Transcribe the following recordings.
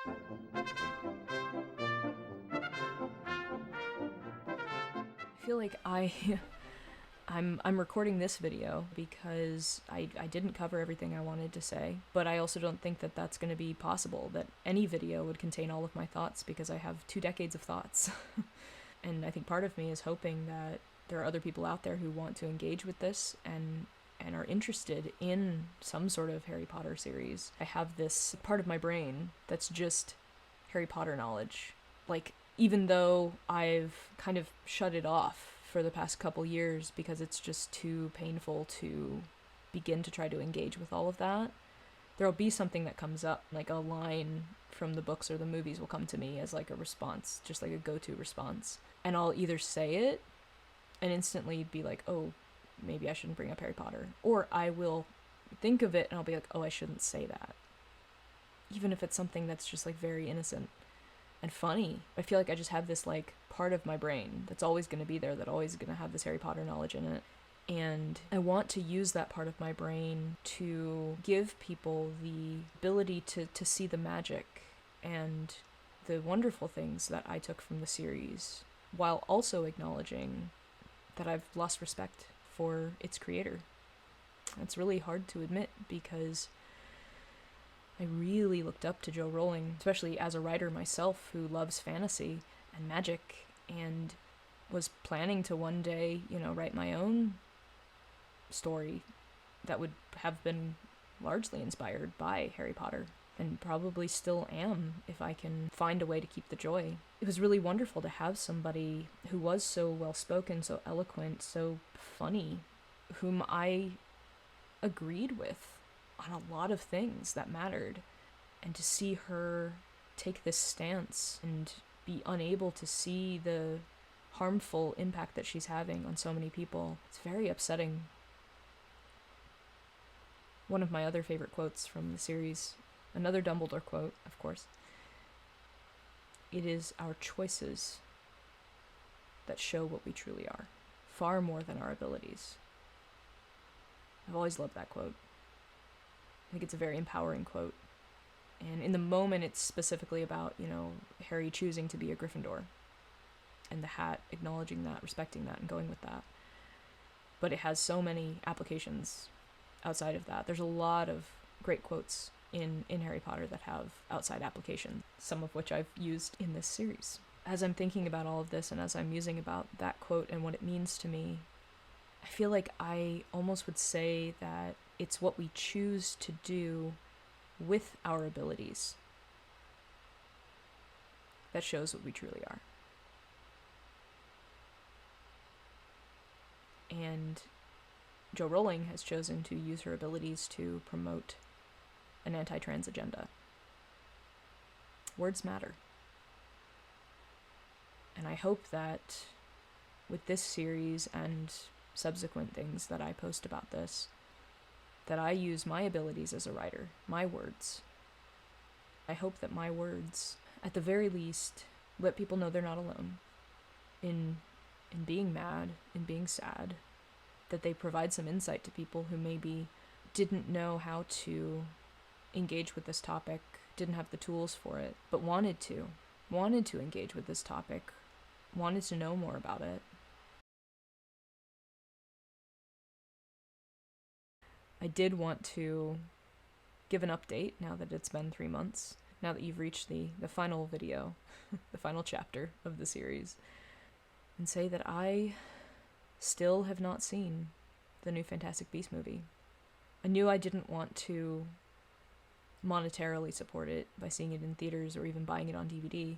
I feel like I'm recording this video because I didn't cover everything I wanted to say, but I also don't think that that's going to be possible, that any video would contain all of my thoughts, because I have 2 decades of thoughts. And I think part of me is hoping that there are other people out there who want to engage with this and are interested in some sort of Harry Potter series. I have this part of my brain that's just Harry Potter knowledge. Like, even though I've kind of shut it off for the past couple years because it's just too painful to begin to try to engage with all of that, there'll be something that comes up, like a line from the books or the movies will come to me as like a response, just like a go-to response. And I'll either say it and instantly be like, oh, maybe I shouldn't bring up Harry Potter. Or I will think of it and I'll be like, oh, I shouldn't say that. Even if it's something that's just like very innocent and funny. I feel like I just have this like part of my brain that's always going to be there, that always going to have this Harry Potter knowledge in it. And I want to use that part of my brain to give people the ability to see the magic and the wonderful things that I took from the series, while also acknowledging that I've lost respect for its creator. It's really hard to admit because I really looked up to Jo Rowling, especially as a writer myself who loves fantasy and magic, and was planning to one day, write my own story that would have been largely inspired by Harry Potter, and probably still am if I can find a way to keep the joy. It was really wonderful to have somebody who was so well-spoken, so eloquent, so funny, whom I agreed with on a lot of things that mattered, and to see her take this stance and be unable to see the harmful impact that she's having on so many people, it's very upsetting. One of my other favorite quotes from the series, another Dumbledore quote, of course, it is our choices that show what we truly are, far more than our abilities. I've always loved that quote. I think it's a very empowering quote. And in the moment, it's specifically about, Harry choosing to be a Gryffindor, and the hat acknowledging that, respecting that, and going with that. But it has so many applications outside of that. There's a lot of great quotes in Harry Potter that have outside applications, some of which I've used in this series. As I'm thinking about all of this, and as I'm musing about that quote and what it means to me, I feel like I almost would say that it's what we choose to do with our abilities that shows what we truly are. And Jo Rowling has chosen to use her abilities to promote an anti-trans agenda. Words matter. And I hope that with this series and subsequent things that I post about this, that I use my abilities as a writer, my words. I hope that my words, at the very least, let people know they're not alone in being mad, in being sad, that they provide some insight to people who maybe didn't know how to engage with this topic, didn't have the tools for it, but wanted to engage with this topic, wanted to know more about it. I did want to give an update now that it's been 3 months, now that you've reached the final video, the final chapter of the series, and say that I still have not seen the new Fantastic Beasts movie. I knew I didn't want to monetarily support it by seeing it in theaters or even buying it on DVD,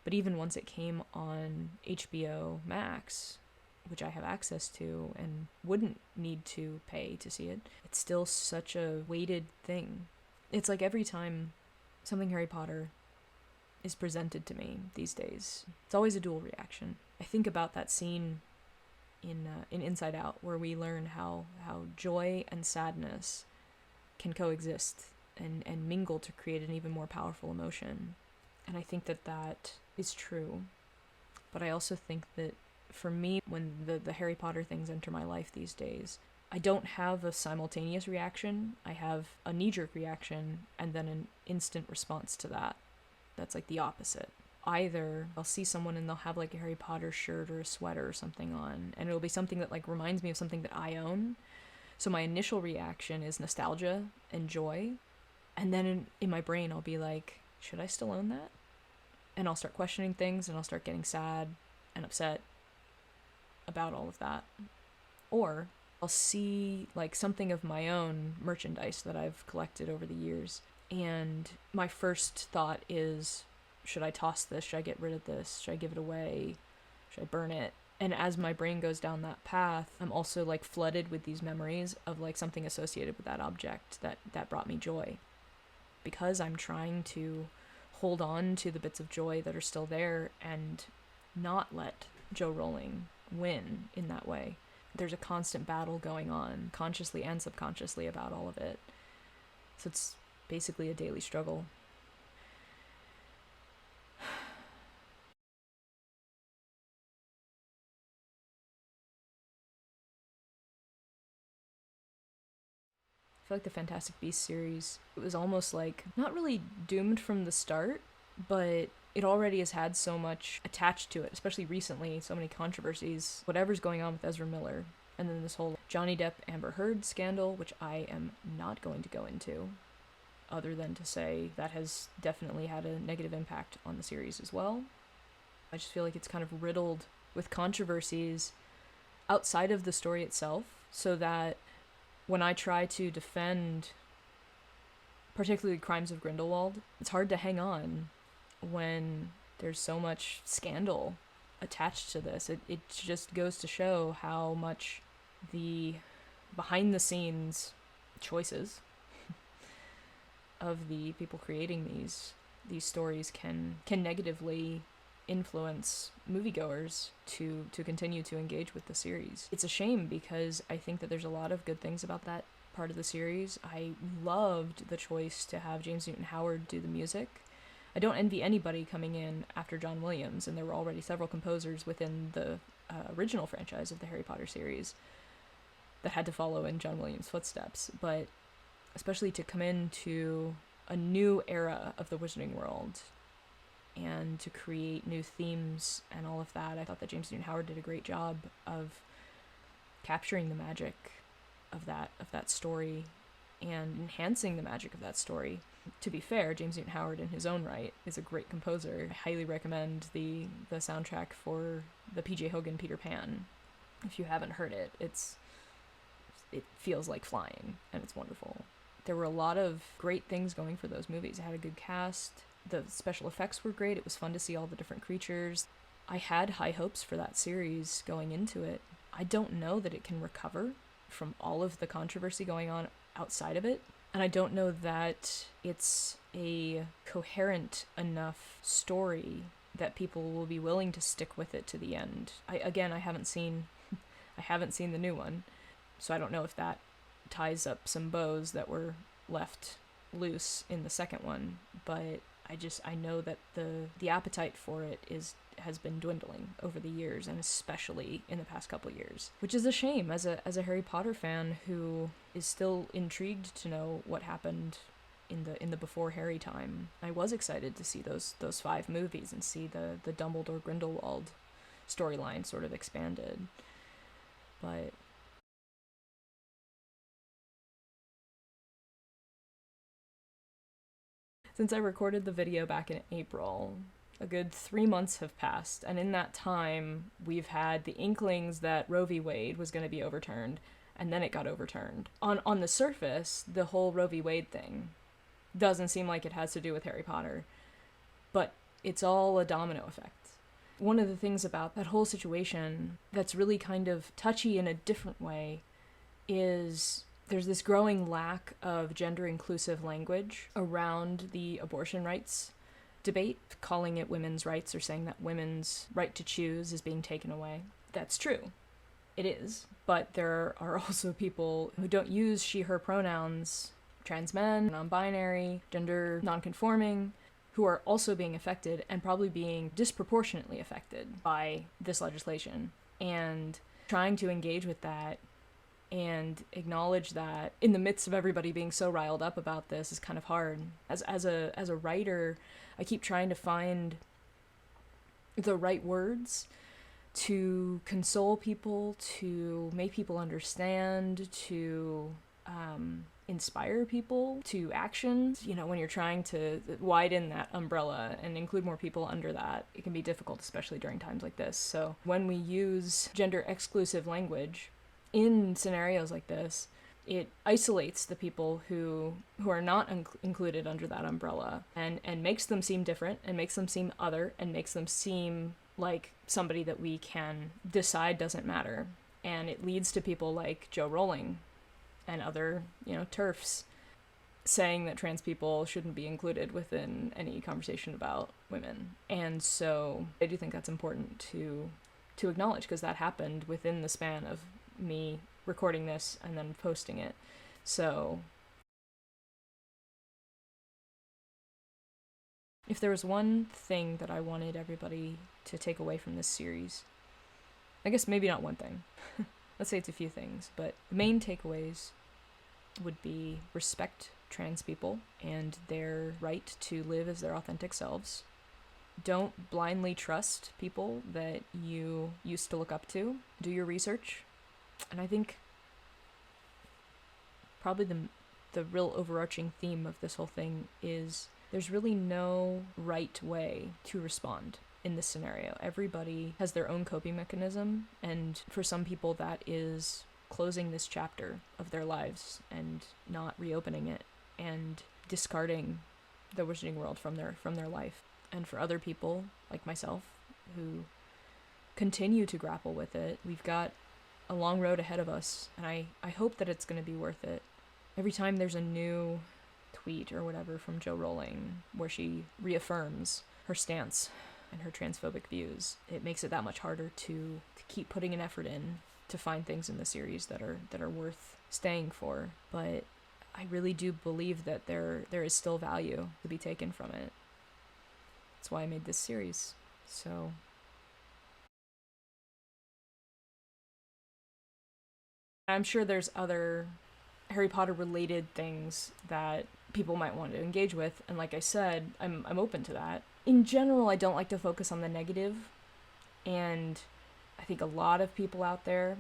but even once it came on HBO Max, which I have access to and wouldn't need to pay to see it, it's still such a weighted thing. It's like every time something Harry Potter is presented to me these days, it's always a dual reaction. I think about that scene in Inside Out where we learn how joy and sadness can coexist and mingle to create an even more powerful emotion. And I think that is true. But I also think that for me, when the Harry Potter things enter my life these days, I don't have a simultaneous reaction. I have a knee-jerk reaction and then an instant response to that. that's like the opposite. Either I'll see someone and they'll have like a Harry Potter shirt or a sweater or something on, and it'll be something that like reminds me of something that I own. So my initial reaction is nostalgia and joy. And then in my brain, I'll be like, should I still own that? And I'll start questioning things, and I'll start getting sad and upset about all of that. Or I'll see like something of my own merchandise that I've collected over the years, and my first thought is, should I toss this? Should I get rid of this? Should I give it away? Should I burn it? And as my brain goes down that path, I'm also like flooded with these memories of like something associated with that object that brought me joy. Because I'm trying to hold on to the bits of joy that are still there and not let Jo Rowling win in that way. There's a constant battle going on, consciously and subconsciously, about all of it. So it's basically a daily struggle. I feel like the Fantastic Beasts series, it was almost like not really doomed from the start, but it already has had so much attached to it, especially recently, so many controversies, whatever's going on with Ezra Miller, and then this whole Johnny Depp Amber Heard scandal, which I am not going to go into, other than to say that has definitely had a negative impact on the series as well. I just feel like it's kind of riddled with controversies outside of the story itself, so that when I try to defend particularly Crimes of Grindelwald, it's hard to hang on when there's so much scandal attached to this. It just goes to show how much the behind the scenes choices of the people creating these stories can negatively influence moviegoers to continue to engage with the series. It's a shame because I think that there's a lot of good things about that part of the series. I loved the choice to have James Newton Howard do the music. I don't envy anybody coming in after John Williams, and there were already several composers within the original franchise of the Harry Potter series that had to follow in John Williams' footsteps, but especially to come into a new era of the Wizarding World and to create new themes and all of that. I thought that James Newton Howard did a great job of capturing the magic of that story and enhancing the magic of that story. To be fair, James Newton Howard in his own right is a great composer. I highly recommend the soundtrack for the P.J. Hogan Peter Pan. If you haven't heard it, it feels like flying, and it's wonderful. There were a lot of great things going for those movies. It had a good cast. The special effects were great. It was fun to see all the different creatures. I had high hopes for that series going into it. I don't know that it can recover from all of the controversy going on outside of it. And I don't know that it's a coherent enough story that people will be willing to stick with it to the end. I haven't seen the new one, so I don't know if that ties up some bows that were left loose in the second one, but I know that the appetite for it has been dwindling over the years, and especially in the past couple years, which is a shame as a Harry Potter fan who is still intrigued to know what happened in the before Harry time. I was excited to see those 5 movies and see the Dumbledore Grindelwald storyline sort of expanded, but since I recorded the video back in April, a good 3 months have passed, and in that time, we've had the inklings that Roe v. Wade was going to be overturned, and then it got overturned. On the surface, the whole Roe v. Wade thing doesn't seem like it has to do with Harry Potter, but it's all a domino effect. One of the things about that whole situation that's really kind of touchy in a different way is there's this growing lack of gender-inclusive language around the abortion rights debate, calling it women's rights or saying that women's right to choose is being taken away. That's true. It is. But there are also people who don't use she, her pronouns, trans men, non-binary, gender non-conforming, who are also being affected and probably being disproportionately affected by this legislation. And trying to engage with that and acknowledge that in the midst of everybody being so riled up about this is kind of hard. As a writer, I keep trying to find the right words to console people, to make people understand, to inspire people to action. You know, when you're trying to widen that umbrella and include more people under that, it can be difficult, especially during times like this. So when we use gender exclusive language in scenarios like this, it isolates the people who are not included under that umbrella, and makes them seem different, and makes them seem other, and makes them seem like somebody that we can decide doesn't matter. And it leads to people like Jo Rowling and other, TERFs saying that trans people shouldn't be included within any conversation about women. And so I do think that's important to acknowledge, because that happened within the span of me recording this and then posting it. So if there was one thing that I wanted everybody to take away from this series, I guess maybe not one thing. Let's say it's a few things, but the main takeaways would be respect trans people and their right to live as their authentic selves. Don't blindly trust people that you used to look up to. Do your research. And I think probably the real overarching theme of this whole thing is there's really no right way to respond in this scenario. Everybody has their own coping mechanism, and for some people that is closing this chapter of their lives and not reopening it and discarding the wizarding world from their life. And for other people, like myself, who continue to grapple with it, we've got a long road ahead of us, and I hope that it's going to be worth it. Every time there's a new tweet or whatever from Jo Rowling where she reaffirms her stance and her transphobic views, it makes it that much harder to keep putting an effort in to find things in the series that are worth staying for. But I really do believe that there is still value to be taken from it. That's why I made this series. So I'm sure there's other Harry Potter related things that people might want to engage with, and like I said, I'm open to that. In general, I don't like to focus on the negative, and I think a lot of people out there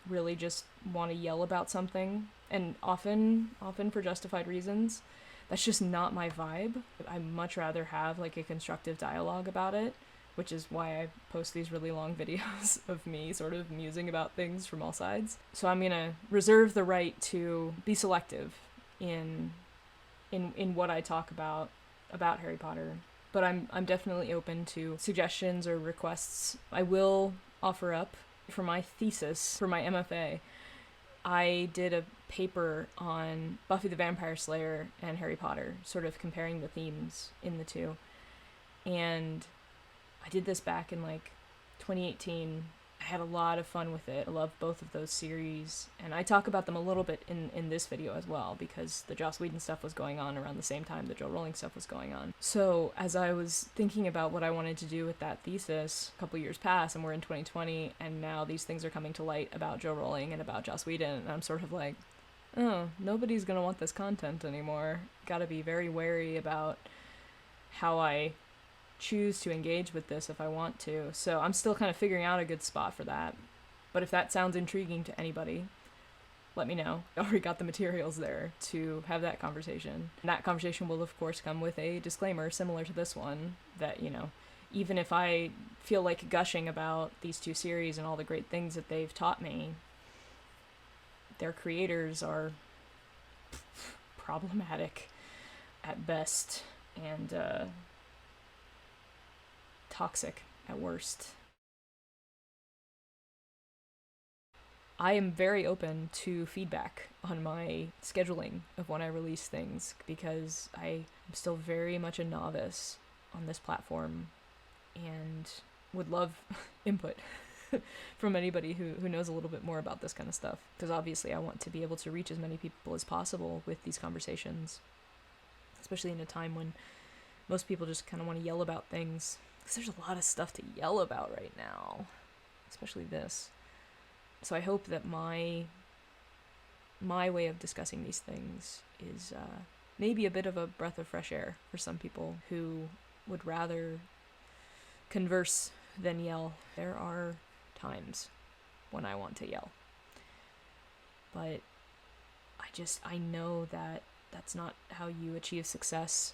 really just want to yell about something, and often for justified reasons. That's just not my vibe. I'd much rather have like a constructive dialogue about it, which is why I post these really long videos of me sort of musing about things from all sides. So I'm gonna reserve the right to be selective in what I talk about Harry Potter. But I'm definitely open to suggestions or requests. I will offer up, for my thesis, for my MFA, I did a paper on Buffy the Vampire Slayer and Harry Potter, sort of comparing the themes in the two. And I did this back in like 2018. I had a lot of fun with it. I love both of those series, and I talk about them a little bit in this video as well, because the Joss Whedon stuff was going on around the same time the Jo Rowling stuff was going on. So as I was thinking about what I wanted to do with that thesis, a couple years passed and we're in 2020, and now these things are coming to light about Jo Rowling and about Joss Whedon, and I'm sort of like, oh, nobody's gonna want this content anymore. Gotta be very wary about how I choose to engage with this if I want to. So I'm still kind of figuring out a good spot for that. But if that sounds intriguing to anybody, let me know. I already got the materials there to have that conversation. And that conversation will of course come with a disclaimer similar to this one, that, even if I feel like gushing about these two series and all the great things that they've taught me, their creators are problematic at best, and toxic at worst. I am very open to feedback on my scheduling of when I release things, because I am still very much a novice on this platform and would love input from anybody who knows a little bit more about this kind of stuff, because obviously I want to be able to reach as many people as possible with these conversations, especially in a time when most people just kind of want to yell about things. Because there's a lot of stuff to yell about right now, especially this. So I hope that my my way of discussing these things is maybe a bit of a breath of fresh air for some people who would rather converse than yell. There are times when I want to yell, but I know that that's not how you achieve success,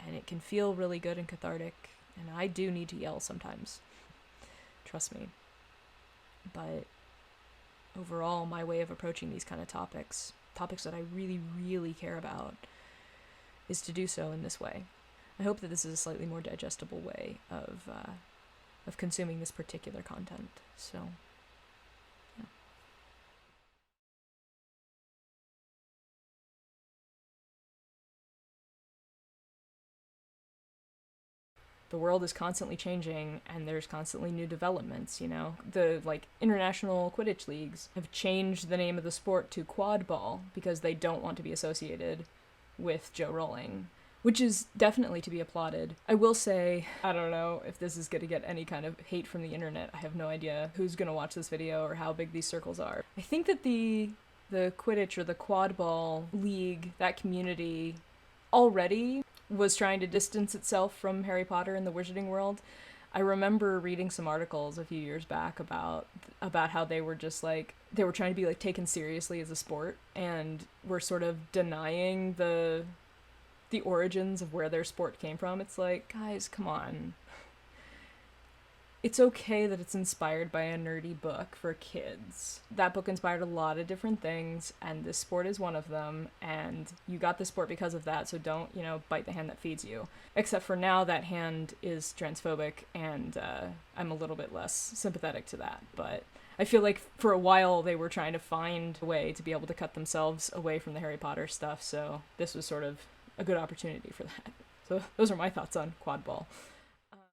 and it can feel really good and cathartic, and I do need to yell sometimes. Trust me. But overall, my way of approaching these kind of topics that I really, really care about, is to do so in this way. I hope that this is a slightly more digestible way of consuming this particular content. So, yeah. The world is constantly changing, and there's constantly new developments, you know? The, international Quidditch leagues have changed the name of the sport to quad ball because they don't want to be associated with Jo Rowling, which is definitely to be applauded. I will say, I don't know if this is going to get any kind of hate from the internet. I have no idea who's going to watch this video or how big these circles are. I think that the Quidditch or the quad ball league, that community, already was trying to distance itself from Harry Potter and the wizarding world. I remember reading some articles a few years back about how they were just they were trying to be taken seriously as a sport, and were sort of denying the origins of where their sport came from. It's guys, come on. It's okay that it's inspired by a nerdy book for kids. That book inspired a lot of different things, and this sport is one of them, and you got the sport because of that, so don't, bite the hand that feeds you. Except for now, that hand is transphobic, and I'm a little bit less sympathetic to that, but I feel like for a while they were trying to find a way to be able to cut themselves away from the Harry Potter stuff, so this was sort of a good opportunity for that. So those are my thoughts on quad ball.